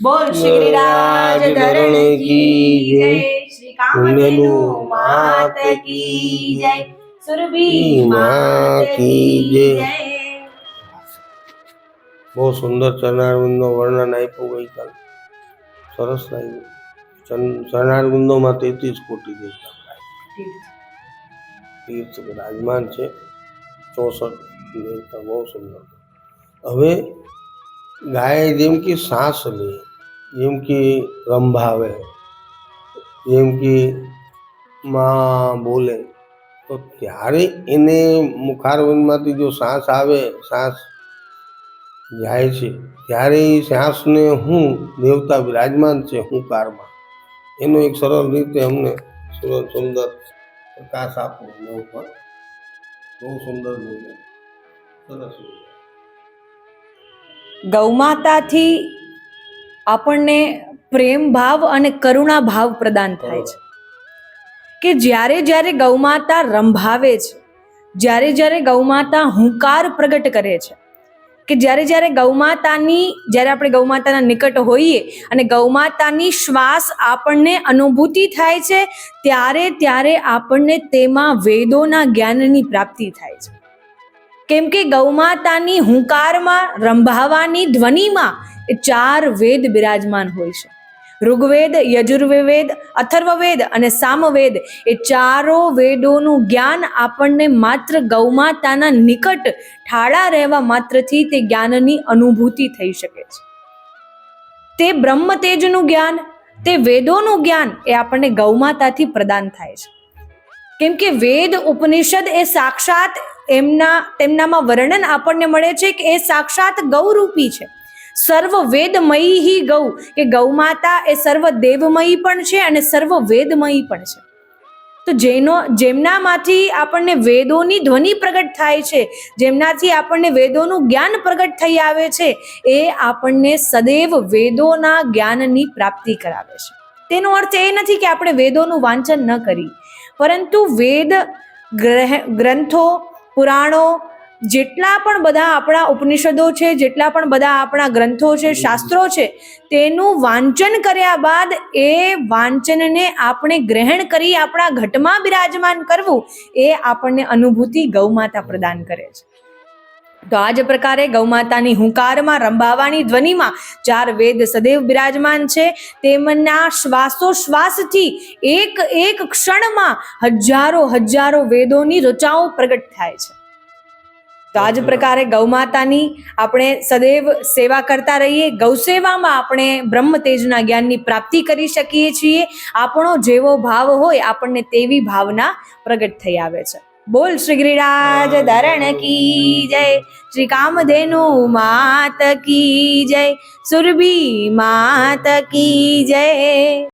બોલ શ્રી गिरिराज धरण की जय, श्री कामधेनु मात की जय, सुरभि मात की जय। બહુ સુંદર ચરણારવિંદનું વર્ણન આપ્યું ગઈકાલ. સરસ લાગ્યું. ચરણારવિંદોમાં 33 કોટી દેવતા તીર્થ વિરાજમાન છે. 64 દેવતા બહુ સુંદર. હવે ગાય જેમ કે શ્વાસ લે, જેમ કે રંભાવે, જેમ કે માં બોલે, તો ત્યારે એને મુખારવિંદમાંથી જો શ્વાસ આવે, શ્વાસ જાય છે, ત્યારે એ શ્વાસને હું દેવતા વિરાજમાન છે હુંકારમાં, એનો એક સરળ રીતે અમને સુંદર પ્રકાશ આપો એના ઉપર. બહુ સુંદર બોલે, સરસ. ગૌમાતાથી આપણને પ્રેમ ભાવ અને કરુણા ભાવ પ્રદાન થાય છે કે જ્યારે જ્યારે ગૌમાતા રંભાવે છે, જ્યારે જ્યારે ગૌમાતા હુંકાર પ્રગટ કરે છે, કે જ્યારે જ્યારે આપણે ગૌમાતાના નિકટ હોઈએ અને ગૌમાતાની શ્વાસ આપણને અનુભૂતિ થાય છે, ત્યારે ત્યારે આપણને તેમાં વેદોના જ્ઞાનની પ્રાપ્તિ થાય છે. કેમ કે ગૌમાતાની હુંકારમાં, રંભાવાની ધ્વનિમાં એ 4 વેદ બિરાજમાન હોય છે. ઋગ્વેદ, યજુર્વેદ, અથર્વવેદ અને સામવેદ, એ 4 વેદોનું જ્ઞાન આપણને માત્ર ગૌમાતાના નિકટ ઠાળા રહેવા માત્રથી તે જ્ઞાનની અનુભૂતિ થઈ શકે છે. તે બ્રહ્મ તેજનું જ્ઞાન, તે વેદોનું જ્ઞાન એ આપણને ગૌમાતાથી પ્રદાન થાય છે. કેમ કે વેદ ઉપનિષદ એ સાક્ષાત તેમનામાં વર્ણન આપણને મળે છે કે એ સાક્ષાત ગૌરૂપી છે. સર્વ વેદમયી હી ગૌ, કે ગૌમાતા એ સર્વ દેવમયી પણ છે અને સર્વ વેદમયી પણ છે. તો જેમનામાંથી આપણને વેદોની ધ્વનિ પ્રગટ થાય છે, જેમનાથી આપણને વેદોનું જ્ઞાન પ્રગટ થઈ આવે છે, એ આપણને સદૈવ વેદોના જ્ઞાનની પ્રાપ્તિ કરાવે છે. તેનો અર્થ એ નથી કે આપણે વેદોનું વાંચન ન કરીએ, પરંતુ વેદ ગ્રંથો, પુરાણો, જેટલા પણ બધા આપણા ઉપનિષદો છે, જેટલા પણ બધા આપણા ગ્રંથો છે, શાસ્ત્રો છે, તેનું વાંચન કર્યા બાદ એ વાંચનને આપણે ગ્રહણ કરી આપણા ઘટમાં બિરાજમાન કરવું, એ આપણને અનુભૂતિ ગૌમાતા પ્રદાન કરે છે. તો આ જ પ્રકારે ગૌમાતાની હુંકારમાં, રંભાવાની ધ્વનિમાં 4 વેદ સદૈવ બિરાજમાન છે. તેમના શ્વાસોશ્વાસથી એક ક્ષણમાં હજારો વેદોની રચાઓ પ્રગટ થાય છે. તો આ જ પ્રકારે ગૌમાતાની આપણે સદૈવ સેવા કરતા રહીએ. ગૌસેવામાં આપણે બ્રહ્મ તેજના જ્ઞાનની પ્રાપ્તિ કરી શકીએ છીએ. આપણો જેવો ભાવ હોય આપણને તેવી ભાવના પ્રગટ થઈ આવે છે. બોલ શ્રી गिरिराज धरण की जय, श्री कामधेनु मात की जय, सुरभि मात की जय.